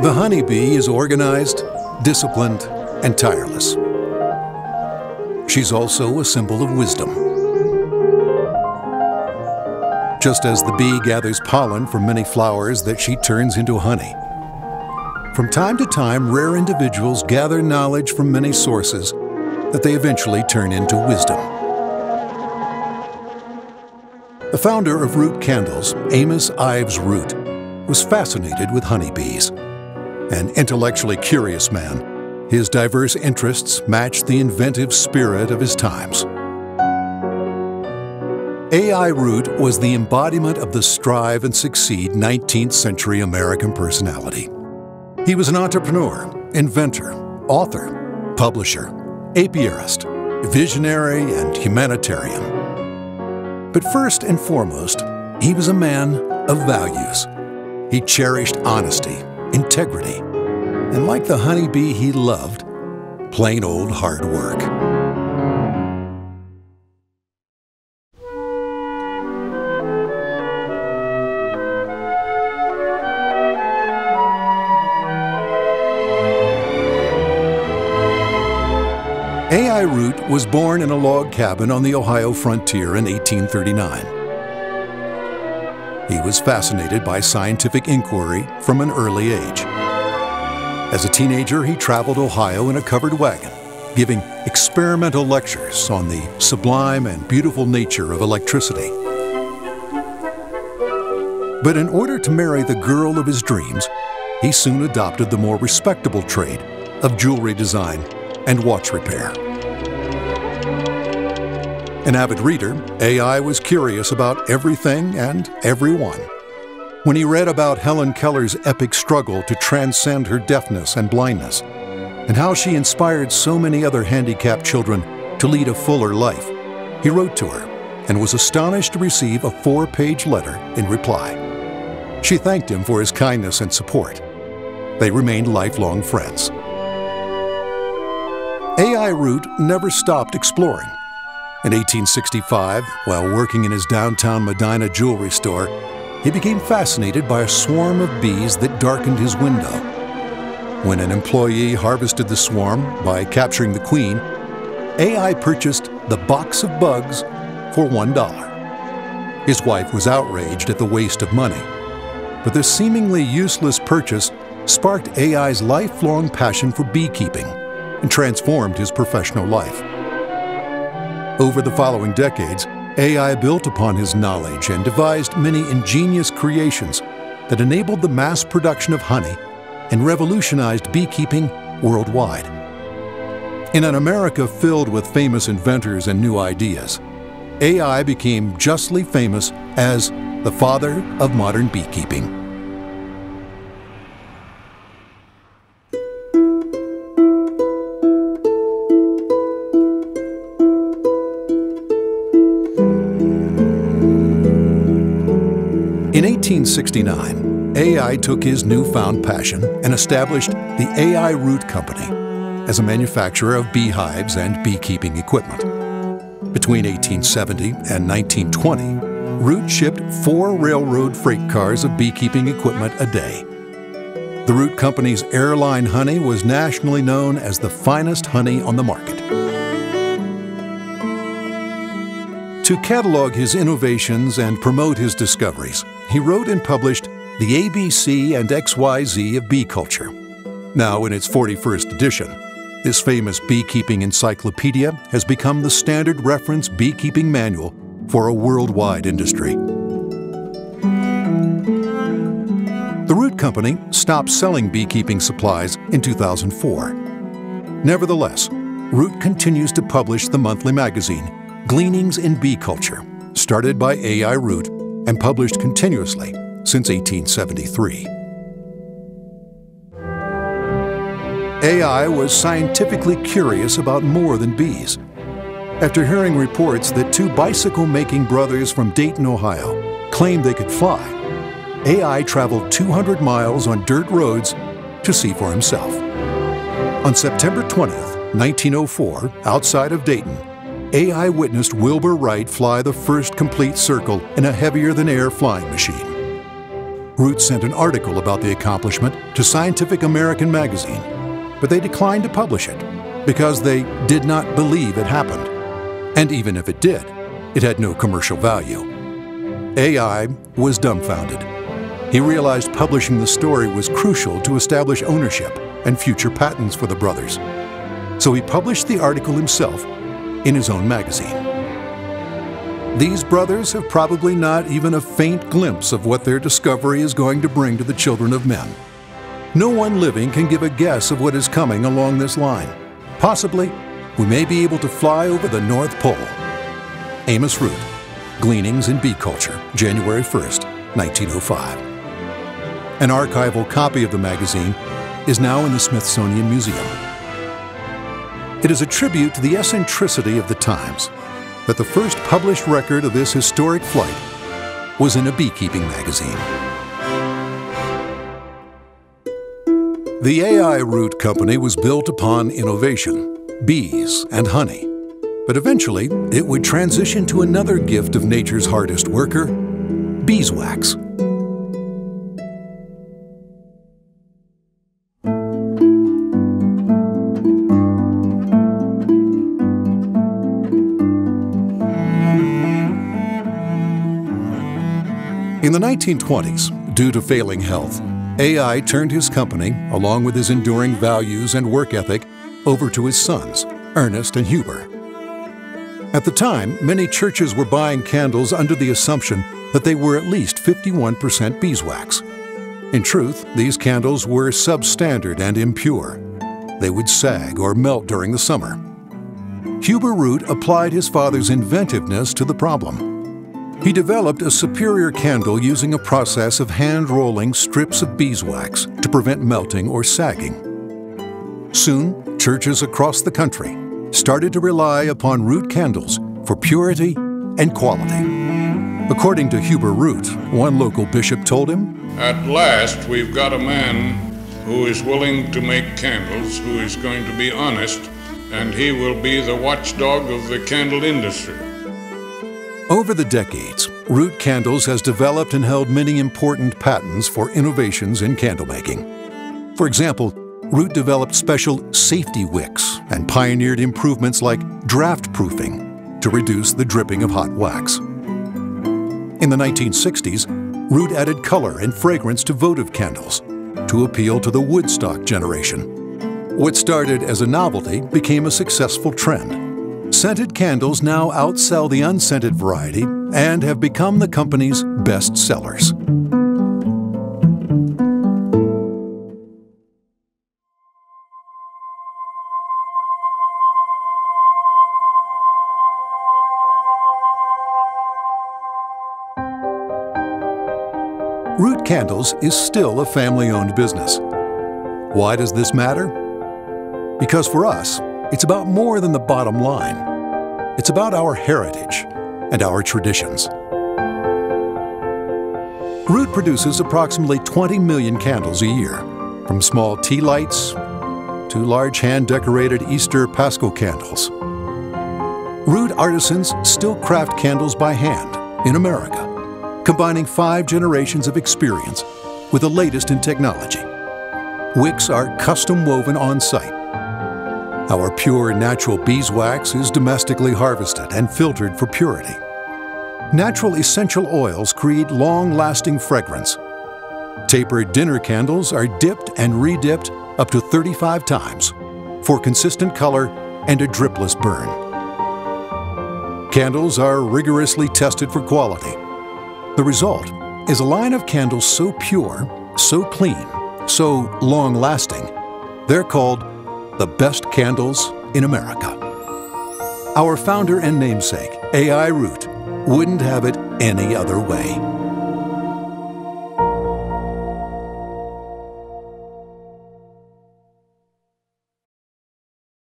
The honeybee is organized, disciplined, and tireless. She's also a symbol of wisdom. Just as the bee gathers pollen from many flowers that she turns into honey. From time to time, rare individuals gather knowledge from many sources that they eventually turn into wisdom. The founder of Root Candles, Amos Ives Root, was fascinated with honeybees. An intellectually curious man, his diverse interests matched the inventive spirit of his times. A.I. Root was the embodiment of the strive and succeed 19th century American personality. He was an entrepreneur, inventor, author, publisher, apiarist, visionary, and humanitarian. But first and foremost, he was a man of values. He cherished honesty, integrity, and like the honeybee he loved, plain old hard work. A.I. Root was born in a log cabin on the Ohio frontier in 1839. He was fascinated by scientific inquiry from an early age. As a teenager, he traveled Ohio in a covered wagon, giving experimental lectures on the sublime and beautiful nature of electricity. But in order to marry the girl of his dreams, he soon adopted the more respectable trade of jewelry design and watch repair. An avid reader, A.I. was curious about everything and everyone. When he read about Helen Keller's epic struggle to transcend her deafness and blindness, and how she inspired so many other handicapped children to lead a fuller life, he wrote to her and was astonished to receive a 4-page letter in reply. She thanked him for his kindness and support. They remained lifelong friends. A.I. Root never stopped exploring. In 1865, while working in his downtown Medina jewelry store, he became fascinated by a swarm of bees that darkened his window. When an employee harvested the swarm by capturing the queen, A.I. purchased the box of bugs for $1. His wife was outraged at the waste of money, but this seemingly useless purchase sparked A.I.'s lifelong passion for beekeeping and transformed his professional life. Over the following decades, A.I. built upon his knowledge and devised many ingenious creations that enabled the mass production of honey and revolutionized beekeeping worldwide. In an America filled with famous inventors and new ideas, A.I. became justly famous as the father of modern beekeeping. In 1869, A.I. took his newfound passion and established the A.I. Root Company as a manufacturer of beehives and beekeeping equipment. Between 1870 and 1920, Root shipped 4 railroad freight cars of beekeeping equipment a day. The Root Company's airline honey was nationally known as the finest honey on the market. To catalog his innovations and promote his discoveries, he wrote and published The ABC and XYZ of Bee Culture. Now in its 41st edition, this famous beekeeping encyclopedia has become the standard reference beekeeping manual for a worldwide industry. The Root Company stopped selling beekeeping supplies in 2004. Nevertheless, Root continues to publish the monthly magazine, Gleanings in Bee Culture, started by A.I. Root and published continuously since 1873. A.I. was scientifically curious about more than bees. After hearing reports that 2 bicycle-making brothers from Dayton, Ohio, claimed they could fly, A.I. traveled 200 miles on dirt roads to see for himself. On September 20th, 1904, outside of Dayton, A.I. witnessed Wilbur Wright fly the first complete circle in a heavier-than-air flying machine. Root sent an article about the accomplishment to Scientific American magazine, but they declined to publish it because they did not believe it happened. And even if it did, it had no commercial value. AI was dumbfounded. He realized publishing the story was crucial to establish ownership and future patents for the brothers. So he published the article himself in his own magazine. These brothers have probably not even a faint glimpse of what their discovery is going to bring to the children of men. No one living can give a guess of what is coming along this line. Possibly, we may be able to fly over the North Pole. Amos Root, Gleanings in Bee Culture, January 1st, 1905. An archival copy of the magazine is now in the Smithsonian Museum. It is a tribute to the eccentricity of the times that the first published record of this historic flight was in a beekeeping magazine. The AI Root Company was built upon innovation, bees and honey, but eventually it would transition to another gift of nature's hardest worker, beeswax. In the 1920s, due to failing health, AI turned his company, along with his enduring values and work ethic, over to his sons, Ernest and Huber. At the time, many churches were buying candles under the assumption that they were at least 51% beeswax. In truth, these candles were substandard and impure. They would sag or melt during the summer. Huber Root applied his father's inventiveness to the problem. He developed a superior candle using a process of hand-rolling strips of beeswax to prevent melting or sagging. Soon, churches across the country started to rely upon Root candles for purity and quality. According to Huber Root, one local bishop told him, "At last we've got a man who is willing to make candles, who is going to be honest, and he will be the watchdog of the candle industry." Over the decades, Root Candles has developed and held many important patents for innovations in candle making. For example, Root developed special safety wicks and pioneered improvements like draft proofing to reduce the dripping of hot wax. In the 1960s, Root added color and fragrance to votive candles to appeal to the Woodstock generation. What started as a novelty became a successful trend. Scented candles now outsell the unscented variety and have become the company's best sellers. Root Candles is still a family-owned business. Why does this matter? Because for us, it's about more than the bottom line. It's about our heritage and our traditions. Root produces approximately 20 million candles a year, from small tea lights to large hand-decorated Easter Paschal candles. Root artisans still craft candles by hand in America, combining 5 generations of experience with the latest in technology. Wicks are custom woven on site. Our pure natural beeswax is domestically harvested and filtered for purity. Natural essential oils create long-lasting fragrance. Tapered dinner candles are dipped and redipped up to 35 times for consistent color and a dripless burn. Candles are rigorously tested for quality. The result is a line of candles so pure, so clean, so long-lasting, they're called the best candles in America. Our founder and namesake, AI Root, wouldn't have it any other way.